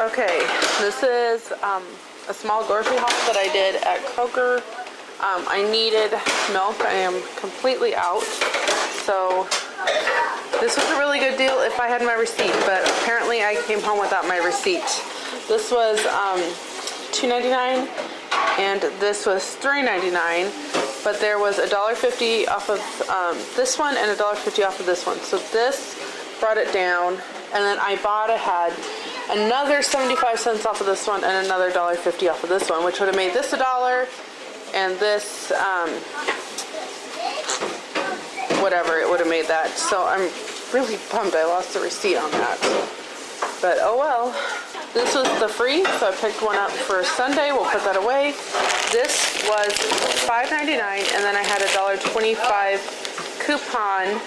Okay, this is a small grocery haul that I did at Kroger. I needed milk. I am completely out. So this was a really good deal if I had my receipt, but apparently I came home without my receipt. This was $2.99 and this was $3.99, but there was $1.50 off of this one and $1.50 off of this one. So this brought it down, and then I had another 75 cents off of this one and another $1.50 off of this one, which would have made this $1 and this whatever, it would have made that. So I'm really bummed I lost the receipt on that, but oh well. This was the free, so I picked one up for Sunday. We'll put that away. This was $5.99, and then I had a $1.25 coupon.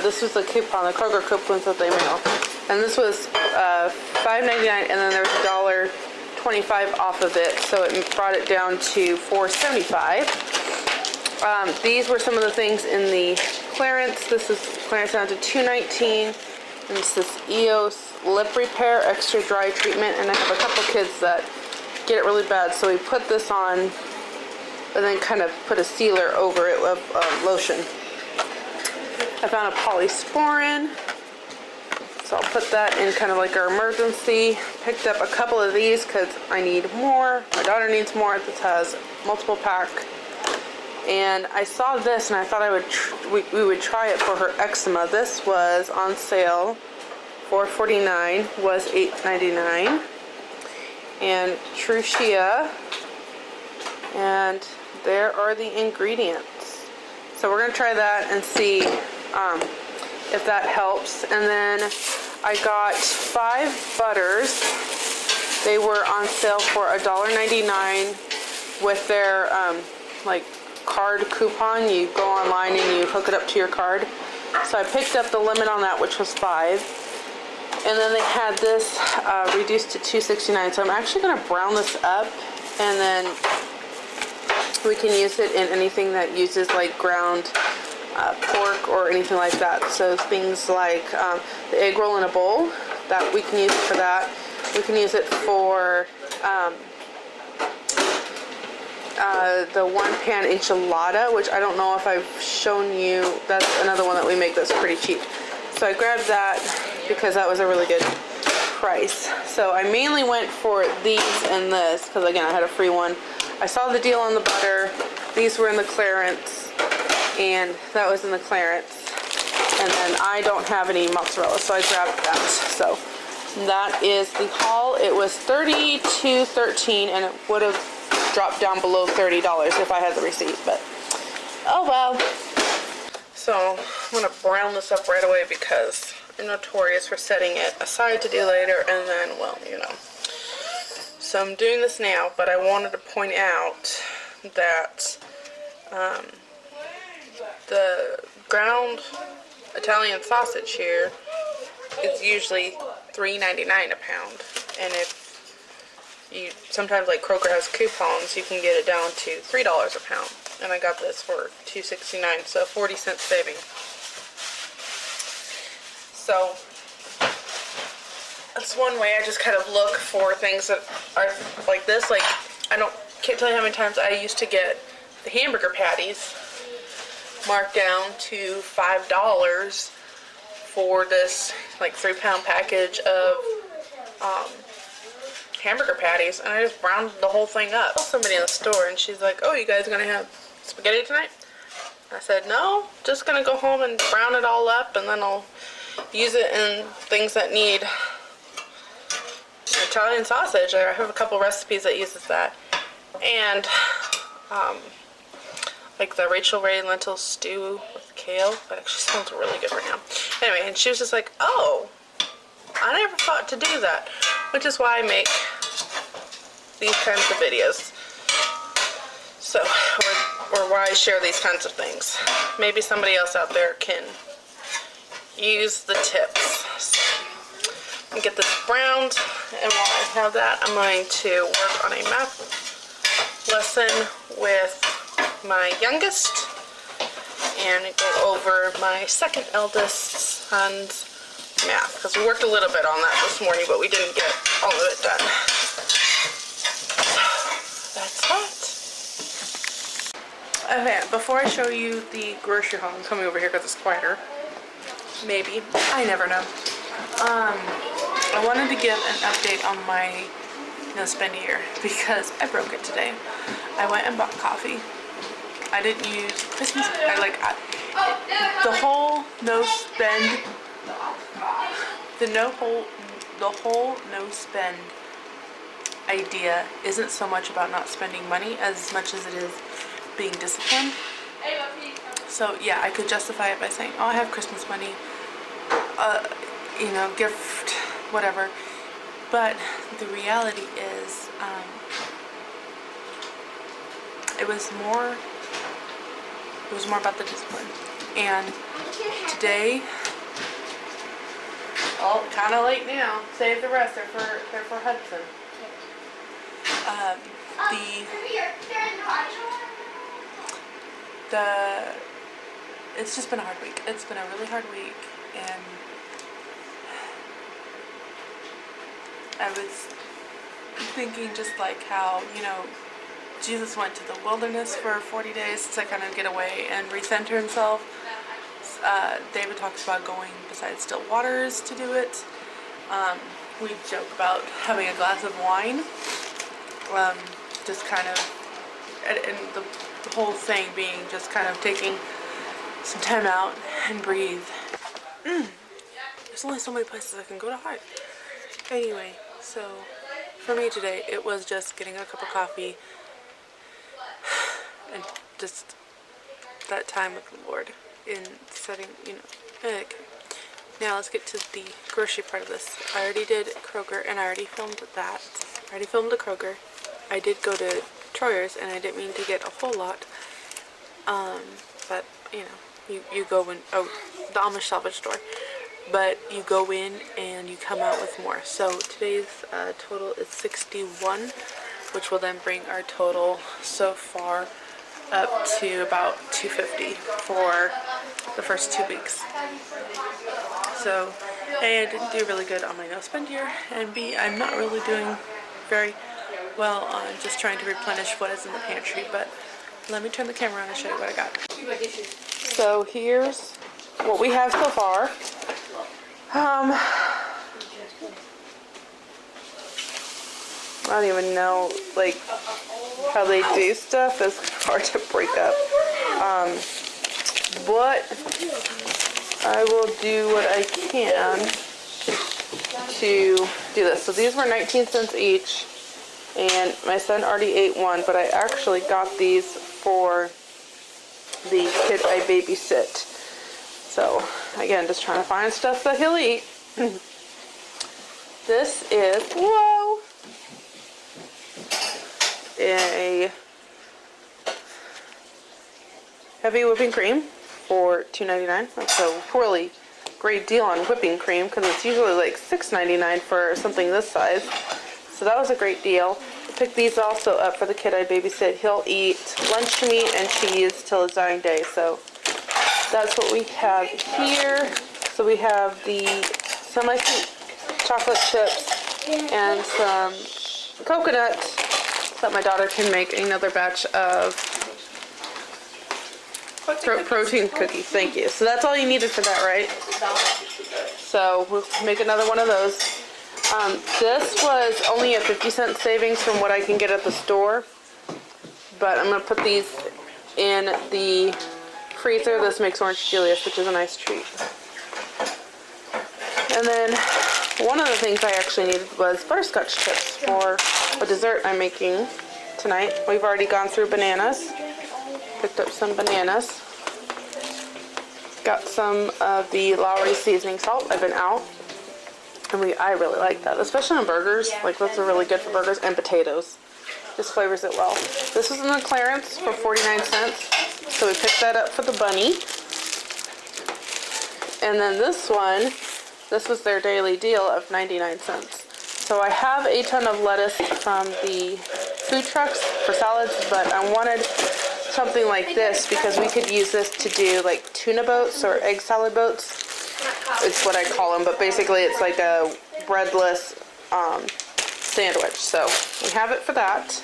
This was the coupon, the Kroger coupons that they mail. And this was $5.99, and then there was $1.25 off of it, so it brought it down to $4.75. These were some of the things in the clearance. This is clearance down to $2.19, and this is EOS lip repair extra dry treatment, and I have a couple kids that get it really bad, so we put this on and then kind of put a sealer over it of lotion. I found a polysporin, so I'll put that in kind of like our emergency. Picked up a couple of these because I need more. My daughter needs more. This has multiple pack. And I saw this and I thought we would try it for her eczema. This was on sale. $4.49 was $8.99. And Trucia. And there are the ingredients. So we're going to try that and see if that helps. And then I got 5 butters. They were on sale for $1.99 with their like card coupon. You go online and you hook it up to your card. So I picked up the limit on that, which was 5. And then they had this reduced to $2.69. So I'm actually going to brown this up, and then we can use it in anything that uses like ground pork or anything like that. So things like the egg roll in a bowl, that we can use it for that. We can use it for the one-pan enchilada, which I don't know if I've shown you. That's another one that we make that's pretty cheap. So I grabbed that because that was a really good price. So I mainly went for these and this because, again, I had a free one. I saw the deal on the butter. These were in the clearance, and that was in the clearance. And then I don't have any mozzarella, so I grabbed that. So that is the haul. It was $32.13, and it would have dropped down below $30 if I had the receipt, but oh well. So I'm gonna brown this up right away because I'm notorious for setting it aside to do later, and then, well, you know. So I'm doing this now, but I wanted to point out that the ground Italian sausage here is usually $3.99 a pound, and if you sometimes, like Kroger has coupons, you can get it down to $3 a pound, and I got this for $2.69, so 40-cent saving. So that's one way I just kind of look for things that are like this. Like, can't tell you how many times I used to get the hamburger patties marked down to $5 for this like 3-pound package of hamburger patties, and I just browned the whole thing up. Somebody in the store, and she's like, "Oh, you guys gonna have spaghetti tonight?" I said, "No, just gonna go home and brown it all up, and then I'll use it in things that need Italian sausage." I have a couple recipes that uses that, and like the Rachel Ray lentil stew with kale. That actually sounds really good right now. Anyway, and she was just like, "Oh, I never thought to do that," which is why I make these kinds of videos. So, or why I share these kinds of things. Maybe somebody else out there can use the tips. So, and get this browned, and while I have that, I'm going to work on a math lesson with my youngest and go over my second eldest son's math, because we worked a little bit on that this morning, but we didn't get all of it done. That's that. Okay, before I show you the grocery haul, I'm coming over here because it's quieter. Maybe. I never know. I wanted to give an update on my no spend year because I broke it today. I went and bought coffee. I didn't use Christmas. The whole no spend. The whole no spend idea isn't so much about not spending money as much as it is being disciplined. So yeah, I could justify it by saying, oh, I have Christmas money, you know, gift, whatever. But the reality is, it was more about the discipline. And today, oh, kind of late now. Save the rest. They're for Hudson. It's just been a hard week. It's been a really hard week, and I was thinking just like how, you know, Jesus went to the wilderness for 40 days to kind of get away and recenter himself. David talks about going beside still waters to do it. We joke about having a glass of wine. Just kind of, and the whole thing being just kind of taking some time out and breathe. There's only so many places I can go to hide. Anyway, so for me today, it was just getting a cup of coffee and just that time with the Lord in setting, you know. Okay. Now let's get to the grocery part of this. I already did Kroger and I already filmed that. I already filmed the Kroger. I did go to Troyer's and I didn't mean to get a whole lot. But you know, you go in, oh, the Amish salvage store. But you go in and you come out with more. So today's total is 61, which will then bring our total so far up to about 250 for the first 2 weeks. So A, I didn't do really good on my no spend year, and B, I'm not really doing very well on just trying to replenish what is in the pantry. But let me turn the camera on and show you what I got. So here's what we have so far. I don't even know, like, how they do stuff. It's hard to break up. But I will do what I can to do this. So these were 19 cents each, and my son already ate one, but I actually got these for the kid I babysit. So again, just trying to find stuff that he'll eat. This is, whoa, a heavy whipping cream for $2.99. That's a really great deal on whipping cream because it's usually like $6.99 for something this size. So that was a great deal. I picked these also up for the kid I babysit. He'll eat lunch meat and cheese till his dying day. So that's what we have here. So we have the semi-sweet chocolate chips and some coconut so that my daughter can make another batch of protein cookies. Thank you. So that's all you needed for that, right? So we'll make another one of those. This was only a 50-cent savings from what I can get at the store, but I'm going to put these in the freezer. This makes orange Julius, which is a nice treat. And then one of the things I actually needed was butterscotch chips for a dessert I'm making tonight. We've already gone through bananas. Picked up some bananas. Got some of the Lowry seasoning salt. I've been out. And I really like that, especially on burgers. Like, those are really good for burgers and potatoes. Just flavors it well. This was in the clearance for 49 cents. So we picked that up for the bunny. And then this one, this was their daily deal of 99 cents. So I have a ton of lettuce from the food trucks for salads, but I wanted something like this because we could use this to do like tuna boats or egg salad boats. It's what I call them, but basically it's like a breadless sandwich. So we have it for that.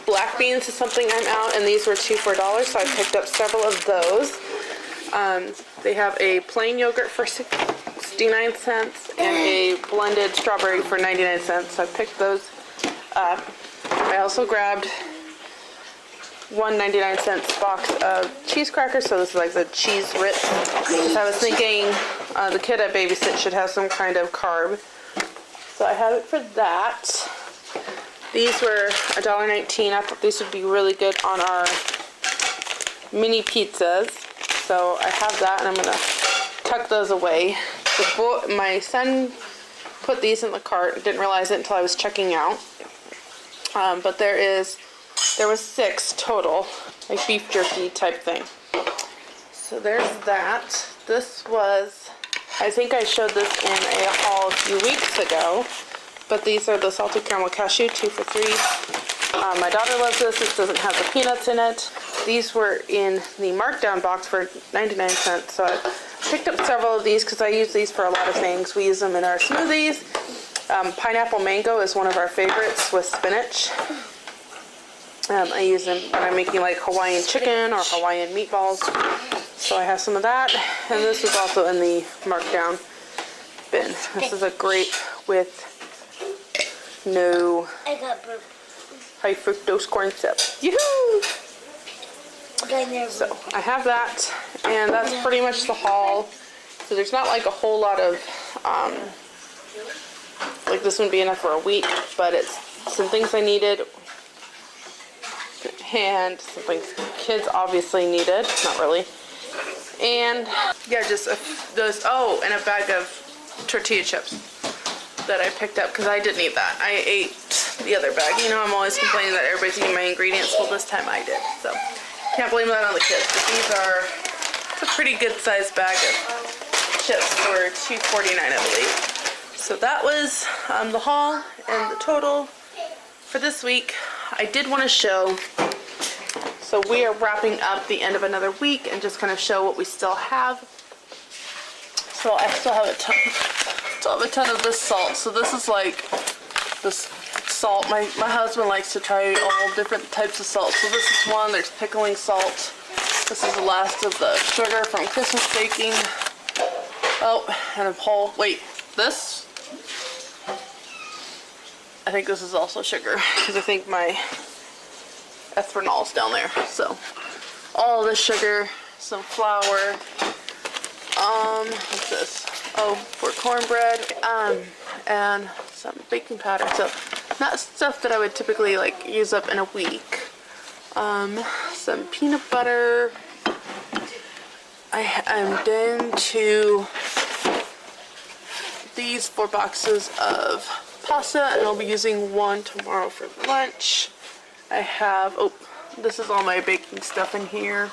Black beans is something I'm out, and these were 2 for $1, so I picked up several of those. They have a plain yogurt for 69 cents and a blended strawberry for 99 cents, so I picked those up. I also grabbed one 99-cent box of cheese crackers, so this is like the cheese Ritz. So I was thinking the kid I babysit should have some kind of carb, so I have it for that. These were $1.19. I thought these would be really good on our mini pizzas, so I have that, and I'm gonna tuck those away. My son put these in the cart. Didn't realize it until I was checking out. But there was 6 total, like beef jerky type thing. So there's that. This was, I think I showed this in a haul a few weeks ago, but these are the salted caramel cashew, 2 for $3. My daughter loves this. This doesn't have the peanuts in it. These were in the markdown box for 99 cents. So I picked up several of these because I use these for a lot of things. We use them in our smoothies. Pineapple mango is one of our favorites with spinach. I use them when I'm making like Hawaiian chicken or Hawaiian meatballs. So I have some of that. And this is also in the markdown bin. This is a grape with no high fructose corn syrup. Yoo-hoo! So I have that, and that's pretty much the haul. So there's not like a whole lot of, like this wouldn't be enough for a week, but it's some things I needed, and some things kids obviously needed, not really. And yeah, just those, oh, and a bag of tortilla chips that I picked up because I didn't eat that. I ate the other bag. You know, I'm always complaining that everybody's eating my ingredients. Well, this time I did, so can't blame that on the kids. But these are, it's a pretty good sized bag of chips for $2.49, I believe. So that was the haul and the total for this week. I did want to show, so we are wrapping up the end of another week and just kind of show what we still have. So I still have a ton of this salt. So this is like this salt. My husband likes to try all different types of salt. So this is one. There's pickling salt. This is the last of the sugar from Christmas baking. Oh, and a whole, wait, this? I think this is also sugar because I think my ethanol's down there. So all this sugar, some flour. What's this? Oh, for cornbread, and some baking powder. So not stuff that I would typically like use up in a week. Some peanut butter. I'm down to these 4 boxes of pasta, and I'll be using one tomorrow for lunch. I have, oh, this is all my baking stuff in here.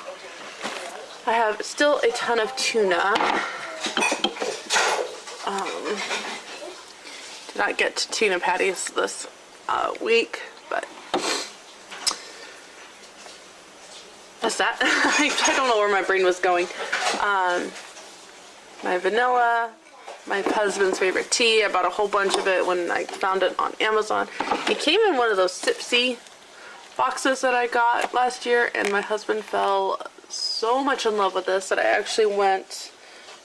I have still a ton of tuna. Did not get to tuna patties this week, but that's that. I don't know where my brain was going. My vanilla, my husband's favorite tea. I bought a whole bunch of it when I found it on Amazon. It came in one of those Sipsy boxes that I got last year, and my husband fell so much in love with this that I actually went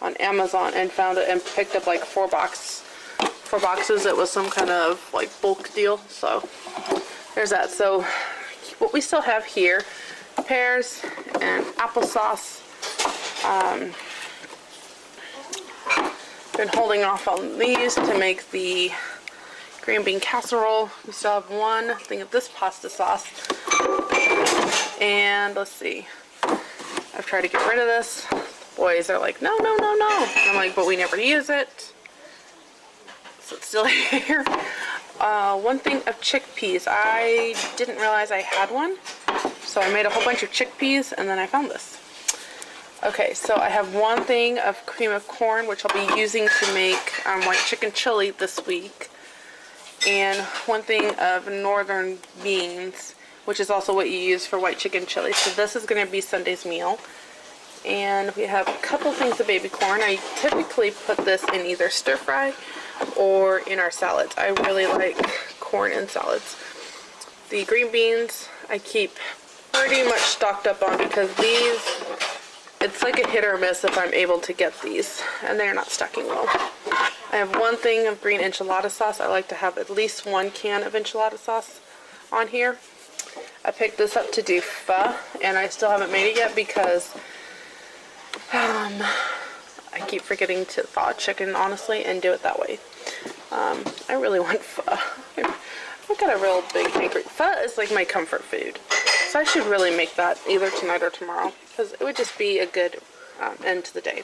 on Amazon and found it and picked up like 4 boxes. It was some kind of like bulk deal. So there's that. So what we still have here, pears and applesauce. Been holding off on these to make the green bean casserole. We still have one thing of this pasta sauce. And let's see. I've tried to get rid of this. The boys are like, no, no, no, no. And I'm like, but we never use it. So it's still here. One thing of chickpeas. I didn't realize I had one. So I made a whole bunch of chickpeas and then I found this. Okay, so I have one thing of cream of corn, which I'll be using to make white chicken chili this week. And one thing of northern beans, which is also what you use for white chicken chili. So this is going to be Sunday's meal. And we have a couple things of baby corn. I typically put this in either stir fry or in our salads. I really like corn in salads. The green beans I keep pretty much stocked up on because these, it's like a hit or miss if I'm able to get these, and they're not stacking well. I have one thing of green enchilada sauce. I like to have at least one can of enchilada sauce on here. I picked this up to do pho, and I still haven't made it yet because I keep forgetting to thaw chicken, honestly, and do it that way. I really want pho. I've got a real big hankering. Pho is like my comfort food, so I should really make that either tonight or tomorrow because it would just be a good end to the day.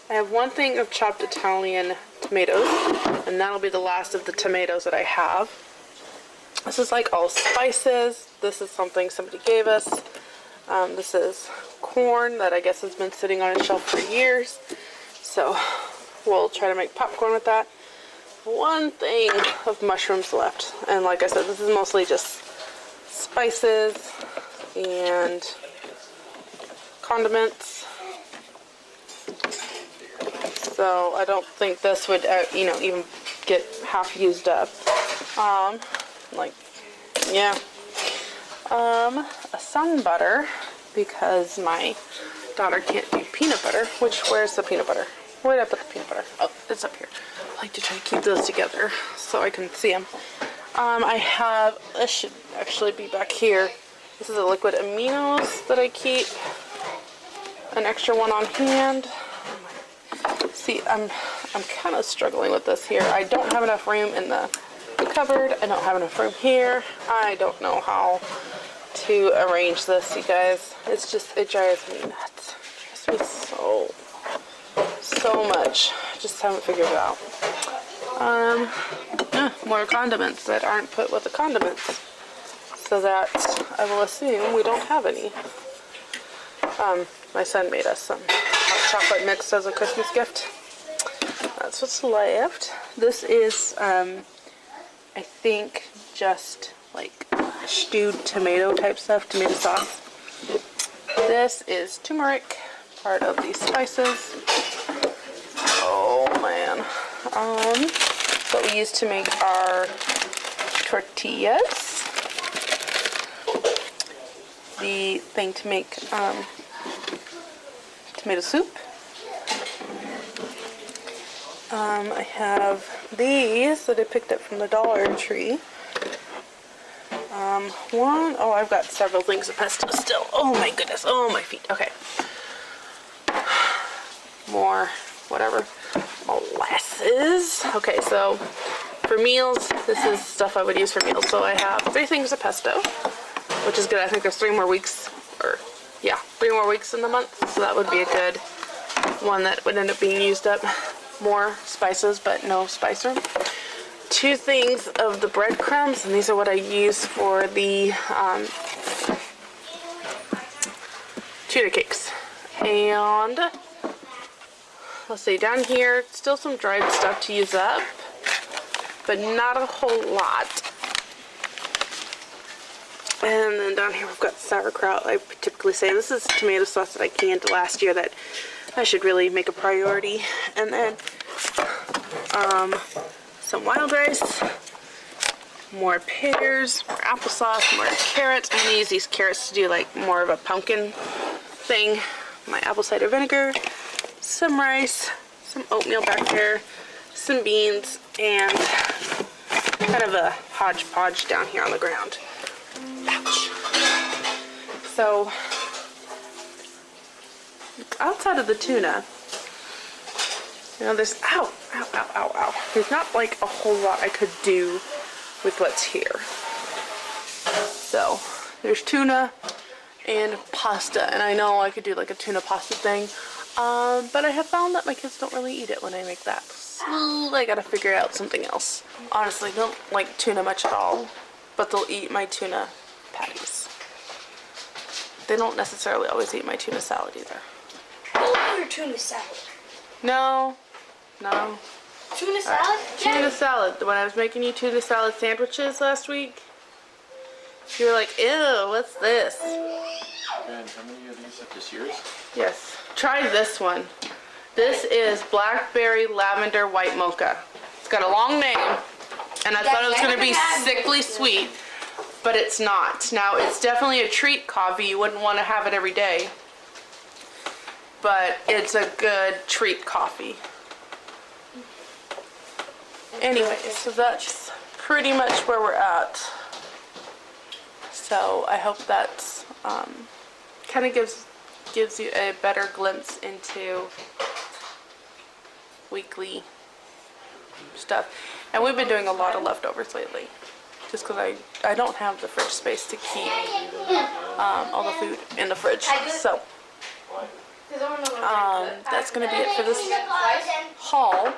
I have one thing of chopped Italian tomatoes, and that'll be the last of the tomatoes that I have. This is like all spices. This is something somebody gave us. This is corn that I guess has been sitting on a shelf for years. So we'll try to make popcorn with that. One thing of mushrooms left. And like I said, this is mostly just spices and condiments. So I don't think this would, even get half used up. A sun butter because my daughter can't do peanut butter. Where's the peanut butter? Where did I put the peanut butter? Oh, it's up here. I like to try to keep those together so I can see them. This should actually be back here. This is a liquid Aminos that I keep. An extra one on hand. See, I'm kind of struggling with this here. I don't have enough room in the cupboard. I don't have enough room here. I don't know how to arrange this, you guys. It's just, it drives me nuts. It drives me so much. I just haven't figured it out. More condiments that aren't put with the condiments, so that I will assume we don't have any. My son made us some hot chocolate mix as a Christmas gift. That's what's left. This is, I think, just like stewed tomato type stuff, tomato sauce. This is turmeric, part of these spices. Oh man. What we use to make our tortillas. The thing to make tomato soup. I have these that I picked up from the Dollar Tree. I've got several things of pesto still. Oh my goodness. Oh, my feet. Okay. More, whatever. Molasses. Okay, so for meals, this is stuff I would use for meals. So I have 3 things of pesto, which is good. I think there's 3 more weeks, 3 more weeks in the month. So that would be a good one that would end up being used up. More spices, but no spice room. 2 things of the breadcrumbs, and these are what I use for the tuna cakes. And let's see, down here, still some dried stuff to use up, but not a whole lot. And then down here we've got sauerkraut. I typically say this is tomato sauce that I canned last year that I should really make a priority. And then some wild rice, more pears, more applesauce, more carrots. I'm going to use these carrots to do like more of a pumpkin thing. My apple cider vinegar, some rice, some oatmeal back there, some beans, and kind of a hodgepodge down here on the ground. Ouch. So, outside of the tuna, there's, ow. There's not like a whole lot I could do with what's here. So, there's tuna and pasta, and I know I could do like a tuna pasta thing, but I have found that my kids don't really eat it when I make that. So, I gotta figure out something else. Honestly, they don't like tuna much at all, but they'll eat my tuna patties. They don't necessarily always eat my tuna salad either. I love your tuna salad. No. Tuna salad? Tuna salad. When I was making you tuna salad sandwiches last week, you were like, ew, what's this? And how many of these are just yours? Yes. Try this one. This is Blackberry Lavender White Mocha. It's got a long name, and I thought it was gonna be sickly sweet, but it's not. Now, it's definitely a treat coffee. You wouldn't want to have it every day, but it's a good treat coffee. Anyway, so that's pretty much where we're at. So I hope that's kind of gives you a better glimpse into weekly stuff. And we've been doing a lot of leftovers lately, just because I don't have the fridge space to keep all the food in the fridge. So that's gonna be it for this haul.